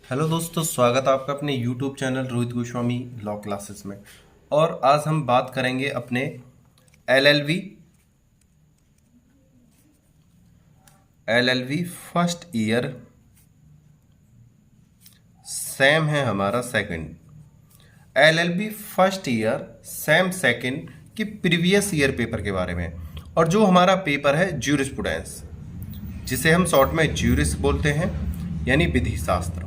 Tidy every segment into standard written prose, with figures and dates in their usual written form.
Hello दोस्तों, स्वागत है आपका अपने YouTube channel Rohit Goswami law classes में। और आज हम बात करेंगे अपने एलएलबी फर्स्ट ईयर, सेम है हमारा second. LLB first year same second की प्रीवियस ईयर पेपर के बारे में। और जो हमारा पेपर है ज्यूरिस्प्रूडेंस, जिसे हम शॉर्ट में ज्यूरिस बोलते हैं, यानी विधि शास्त्र।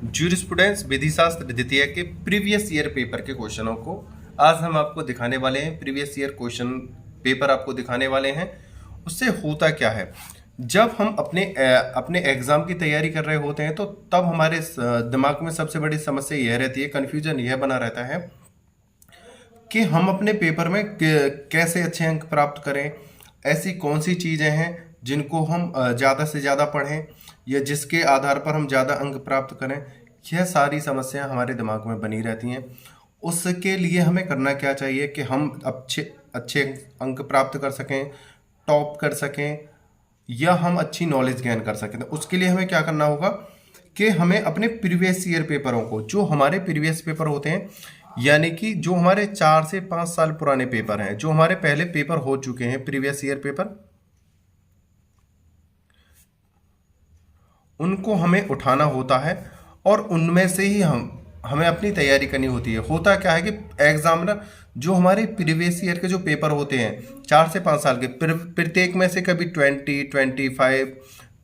ज्यूरिस्प्रूडेंस विधि शास्त्र द्वितीय के प्रीवियस ईयर पेपर के क्वेश्चनों को आज हम आपको दिखाने वाले हैं। प्रीवियस ईयर क्वेश्चन पेपर आपको दिखाने वाले हैं। उससे होता क्या है, जब हम अपने एग्जाम की तैयारी कर रहे होते हैं तो तब हमारे दिमाग में सबसे बड़ी समस्या यह रहती है, कन्फ्यूजन यह बना रहता है कि हम अपने पेपर में कैसे अच्छे अंक प्राप्त करें। ऐसी कौन सी चीज़ें हैं जिनको हम ज़्यादा से ज़्यादा पढ़ें या जिसके आधार पर हम ज़्यादा अंक प्राप्त करें। यह सारी समस्याएं हमारे दिमाग में बनी रहती हैं। उसके लिए हमें करना क्या चाहिए कि हम अच्छे अच्छे अंक प्राप्त कर सकें, टॉप कर सकें, या हम अच्छी नॉलेज गेन कर सकें। तो उसके लिए हमें क्या करना होगा कि हमें अपने प्रीवियस ईयर पेपरों को, जो हमारे प्रीवियस पेपर होते हैं, यानी कि जो हमारे 4 से 5 साल पुराने पेपर हैं, जो हमारे पहले पेपर हो चुके हैं प्रीवियस ईयर पेपर, उनको हमें उठाना होता है और उनमें से ही हमें अपनी तैयारी करनी होती है। होता क्या है कि एग्जामिनर जो हमारे प्रीवियस ईयर के जो पेपर होते हैं 4 से 5 साल के, प्रत्येक में से कभी 20, 25,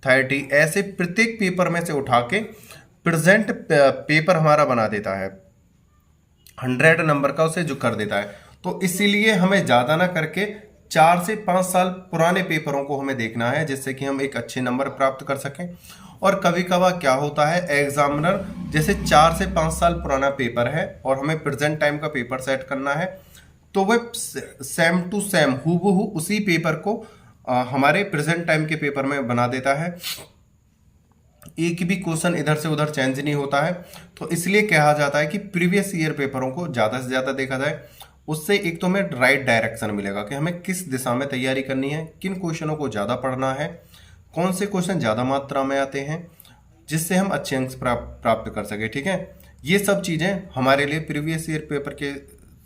30 ऐसे प्रत्येक पेपर में से उठा के प्रेजेंट पेपर हमारा बना देता है। 100 नंबर का उसे जो कर देता है। तो इसीलिए हमें ज़्यादा ना करके 4 से 5 साल पुराने पेपरों को हमें देखना है, जिससे कि हम एक अच्छे नंबर प्राप्त कर सकें। और कभी कभार क्या होता है, एग्जामिनर जैसे 4 से 5 साल पुराना पेपर है और हमें प्रेजेंट टाइम का पेपर सेट करना है, तो वह सेम टू सेम हूबहू उसी पेपर को हमारे प्रेजेंट टाइम के पेपर में बना देता है। एक भी क्वेश्चन इधर से उधर चेंज नहीं होता है। तो इसलिए कहा जाता है कि प्रीवियस ईयर पेपरों को ज़्यादा से ज़्यादा देखा जाए। उससे एक तो हमें राइट डायरेक्शन मिलेगा कि हमें किस दिशा में तैयारी करनी है, किन क्वेश्चनों को ज़्यादा पढ़ना है, कौन से क्वेश्चन ज़्यादा मात्रा में आते हैं, जिससे हम अच्छे अंक प्राप्त कर सके। ठीक है, ये सब चीज़ें हमारे लिए प्रीवियस ईयर पेपर के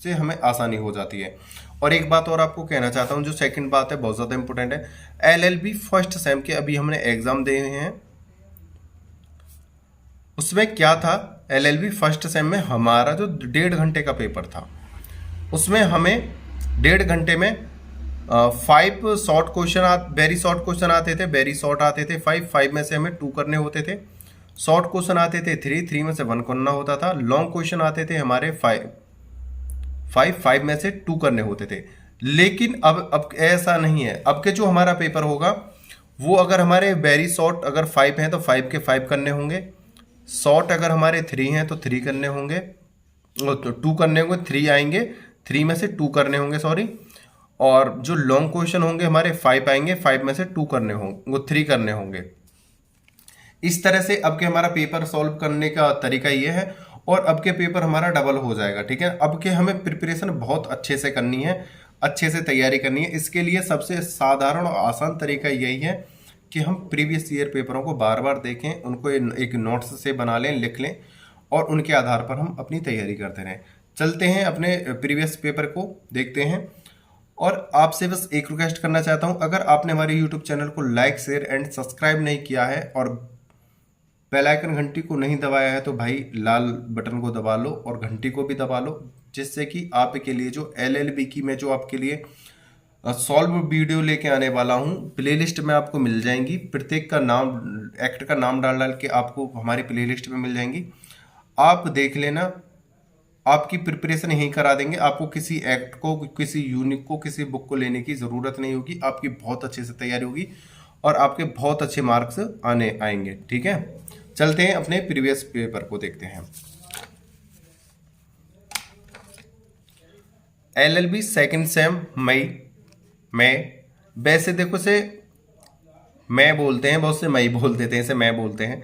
से हमें आसानी हो जाती है। और एक बात और आपको कहना चाहता हूँ, जो सेकंड बात है बहुत ज़्यादा इंपॉर्टेंट है। एलएलबी फर्स्ट सेम के अभी हमने एग्ज़ाम दिए हैं, उसमें क्या था, एलएलबी फर्स्ट सेम में हमारा जो 1.5 घंटे का पेपर था, उसमें हमें 1.5 घंटे में 5 short question very short question आते थे, वेरी शॉर्ट आते थे 5 में से हमें 2 करने होते थे। शॉर्ट क्वेश्चन आते थे 3 में से 1 करना होता था। लॉन्ग क्वेश्चन आते थे हमारे 5 में से 2 करने होते थे। लेकिन अब ऐसा नहीं है। अब के जो हमारा पेपर होगा वो, अगर हमारे वेरी शॉर्ट अगर 5 हैं तो 5 के 5 करने होंगे। शॉर्ट अगर हमारे 3 हैं तो 3 करने होंगे, तो 2 करने होंगे, 3 आएंगे, 3 में से 2 करने होंगे, सॉरी। और जो लॉन्ग क्वेश्चन होंगे हमारे 5 आएंगे, 5 में से 2 करने होंगे, वो 3 करने होंगे। इस तरह से अब के हमारा पेपर सॉल्व करने का तरीका ये है, और अब के पेपर हमारा डबल हो जाएगा। ठीक है, अब के हमें प्रिपरेशन बहुत अच्छे से करनी है, अच्छे से तैयारी करनी है। इसके लिए सबसे साधारण और आसान तरीका यही है कि हम प्रीवियस ईयर पेपरों को बार बार देखें, उनको एक नोट्स से बना लें, लिख लें, और उनके आधार पर हम अपनी तैयारी करते रहें। चलते हैं अपने प्रीवियस पेपर को देखते हैं। और आपसे बस एक रिक्वेस्ट करना चाहता हूं, अगर आपने हमारे यूट्यूब चैनल को लाइक, शेयर एंड सब्सक्राइब नहीं किया है और बेल आइकन घंटी को नहीं दबाया है, तो भाई लाल बटन को दबा लो और घंटी को भी दबा लो, जिससे कि आपके लिए जो एलएलबी की मैं जो आपके लिए सॉल्व वीडियो लेके आने वाला हूँ, प्लेलिस्ट में आपको मिल जाएंगी। प्रत्येक का नाम, एक्ट का नाम डाल डाल के आपको हमारी प्लेलिस्ट में मिल जाएंगी। आप देख लेना, आपकी प्रिपरेशन यहीं करा देंगे। आपको किसी एक्ट को, किसी यूनिट को, किसी बुक को लेने की ज़रूरत नहीं होगी। आपकी बहुत अच्छे से तैयारी होगी और आपके बहुत अच्छे मार्क्स आएंगे। ठीक है, चलते हैं अपने प्रीवियस पेपर को देखते हैं। एलएलबी सेकंड सेम मई, वैसे देखो से मैं बोलते हैं, बहुत से मई बोल देते हैं, इसे मैं बोलते हैं।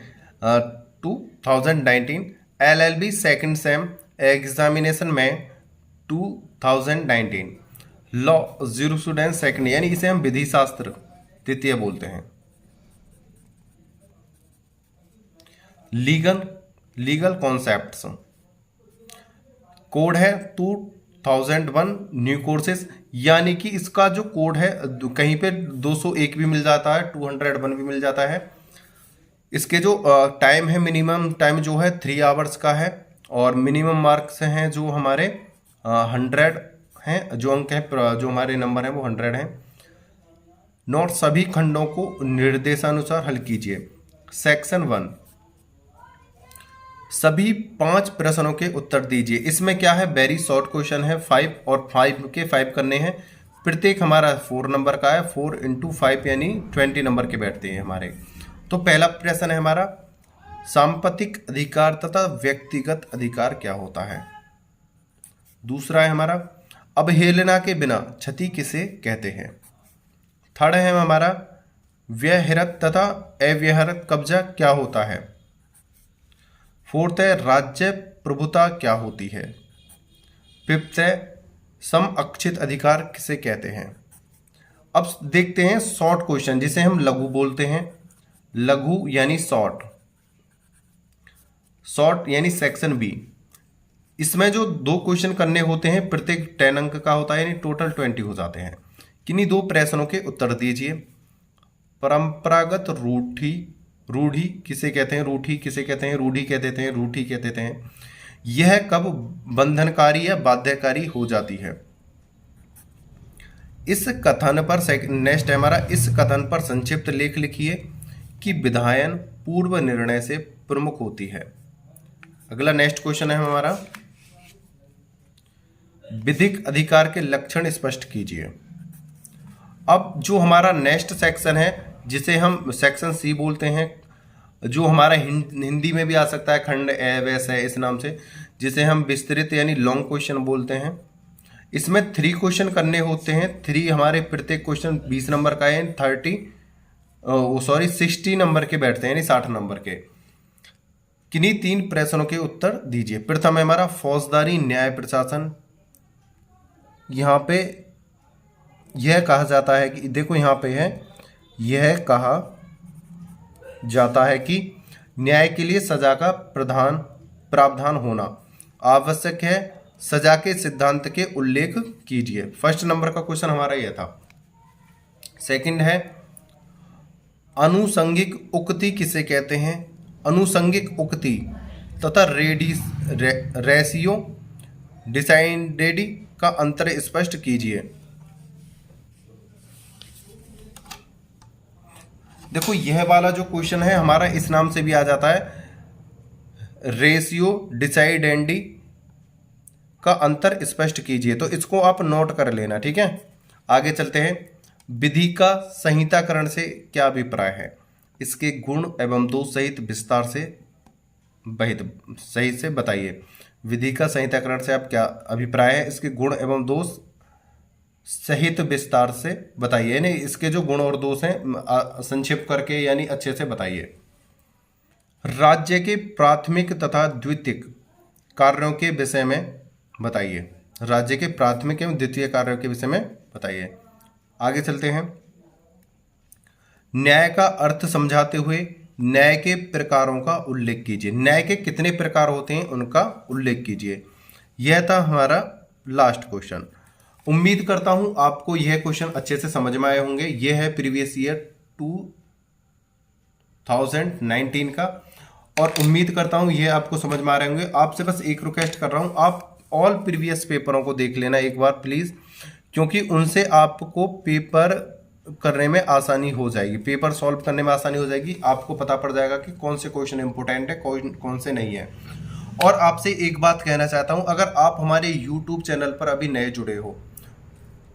2019 एलएलबी सेकंड सेम एग्जामिनेशन में 2019 लॉ ज्यूरिस्प्रूडेंस सेकंड, यानी इसे हम विधि शास्त्र द्वितीय बोलते हैं। लीगल लीगल कॉन्सेप्ट्स, कोड है 2001 न्यू कोर्सेज, यानी कि इसका जो कोड है कहीं पे 201 भी मिल जाता है, 201 भी मिल जाता है। इसके जो टाइम है, मिनिमम टाइम जो है 3 आवर्स का है, और मिनिमम मार्क्स हैं जो हमारे 100 हैं, जो अंक हैं, जो हमारे नंबर हैं वो 100 हैं। नोट सभी खंडों को निर्देशानुसार हल कीजिए। सेक्शन 1, सभी 5 प्रश्नों के उत्तर दीजिए। इसमें क्या है, वेरी शॉर्ट क्वेश्चन है, 5 और 5 के 5 करने हैं। प्रत्येक हमारा 4 नंबर का है, 4 इंटू 5 यानी 20 नंबर के बैठते हैं हमारे। तो पहला प्रश्न है हमारा, सांपत्तिक अधिकार तथा व्यक्तिगत अधिकार क्या होता है। दूसरा है हमारा, अवहेलना के बिना क्षति किसे कहते हैं। थर्ड है हमारा, व्यहरत तथा अव्यहरत कब्जा क्या होता है। फोर्थ है, राज्य प्रभुता क्या होती है। फिफ्थ है, समअक्षित अधिकार किसे कहते हैं। अब देखते हैं शॉर्ट क्वेश्चन, जिसे हम लघु बोलते हैं। लघु यानी शॉर्ट, शॉर्ट यानी सेक्शन बी। इसमें जो 2 क्वेश्चन करने होते हैं, प्रत्येक 10 अंक का होता है, यानी टोटल 20 हो जाते हैं। किन्हीं 2 प्रश्नों के उत्तर दीजिए। परंपरागत रूढ़ी किसे कहते हैं, रूढ़ी किसे कहते हैं, रूढ़ी कह देते हैं, रूढ़ी कह देते हैं। यह कब बंधनकारी या बाध्यकारी हो जाती है। इस कथन पर नेक्स्ट है हमारा, इस कथन पर संक्षिप्त लेख लिखिए कि विधायन पूर्व निर्णय से प्रमुख होती है। अगला नेक्स्ट क्वेश्चन है हमारा, विधिक अधिकार के लक्षण स्पष्ट कीजिए। अब जो हमारा नेक्स्ट सेक्शन है, जिसे हम सेक्शन सी बोलते हैं, जो हमारा हिंदी में भी आ सकता है, खंड ए वैस है इस नाम से, जिसे हम विस्तृत यानी लॉन्ग क्वेश्चन बोलते हैं। इसमें 3 क्वेश्चन करने होते हैं। 3 हमारे प्रत्येक क्वेश्चन 20 नंबर का है, 60 नंबर के बैठते हैं, यानी 60 नंबर के। किन्हीं 3 प्रश्नों के उत्तर दीजिए। प्रथम है हमारा, फौजदारी न्याय प्रशासन। यहाँ पे यह कहा जाता है कि, देखो यहाँ पे है, यह कहा जाता है कि न्याय के लिए सजा का प्रावधान होना आवश्यक है। सजा के सिद्धांत के उल्लेख कीजिए। फर्स्ट नंबर का क्वेश्चन हमारा यह था। सेकंड है, अनुसंगिक उक्ति किसे कहते हैं। अनुसंगिक उक्ति तथा रेशियो डिसाइडेड का अंतर स्पष्ट कीजिए। देखो यह वाला जो क्वेश्चन है हमारा, इस नाम से भी आ जाता है, रेशियो डिसाइडेंडी का अंतर स्पष्ट कीजिए। तो इसको आप नोट कर लेना, ठीक है। आगे चलते हैं। विधि का संहिताकरण से क्या अभिप्राय है। इसके गुण एवं दोष सहित विस्तार से सही से बताइए। विधि का संहिताकरण से आप क्या अभिप्राय है, इसके गुण एवं दोष सहित विस्तार से बताइए, यानी इसके जो गुण और दोष हैं संक्षेप करके यानी अच्छे से बताइए। राज्य के प्राथमिक तथा द्वितीयक कार्यों के विषय में बताइए। राज्य के प्राथमिक एवं द्वितीय कार्यों के विषय में बताइए। आगे चलते हैं। न्याय का अर्थ समझाते हुए न्याय के प्रकारों का उल्लेख कीजिए। न्याय के कितने प्रकार होते हैं उनका उल्लेख कीजिए। यह था हमारा लास्ट क्वेश्चन। उम्मीद करता हूं आपको यह क्वेश्चन अच्छे से समझ में आए होंगे। यह है प्रीवियस ईयर 2019 का, और उम्मीद करता हूं यह आपको समझ में आ रहे होंगे। आपसे बस एक रिक्वेस्ट कर रहा हूं, आप ऑल प्रीवियस पेपरों को देख लेना एक बार प्लीज, क्योंकि उनसे आपको पेपर करने में आसानी हो जाएगी, पेपर सॉल्व करने में आसानी हो जाएगी। आपको पता पड़ जाएगा कि कौन से क्वेश्चन इंपोर्टेंट है, कौन से नहीं है। और आपसे एक बात कहना चाहता हूं, अगर आप हमारे यूट्यूब चैनल पर अभी नए जुड़े हो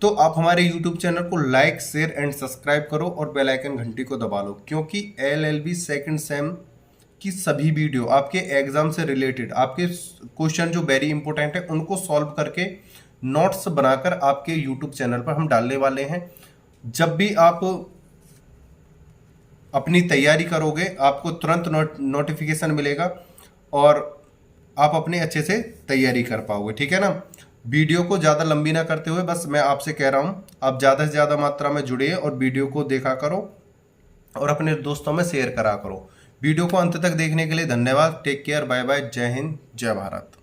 तो आप हमारे यूट्यूब चैनल को लाइक शेयर एंड सब्सक्राइब करो और बेल आइकन घंटी को दबा लो, क्योंकि LLB सेकंड सेम की सभी वीडियो आपके एग्जाम से रिलेटेड, आपके क्वेश्चन जो वेरी इंपॉर्टेंट है उनको सॉल्व करके नोट्स बनाकर आपके यूट्यूब चैनल पर हम डालने वाले हैं। जब भी आप अपनी तैयारी करोगे आपको तुरंत नोटिफिकेशन मिलेगा और आप अपने अच्छे से तैयारी कर पाओगे, ठीक है ना। वीडियो को ज़्यादा लंबी ना करते हुए बस मैं आपसे कह रहा हूँ, आप ज़्यादा से ज़्यादा मात्रा में जुड़िए और वीडियो को देखा करो और अपने दोस्तों में शेयर करा करो, वीडियो को अंत तक देखने के लिए धन्यवाद। टेक केयर, बाय बाय, जय हिंद, जय भारत।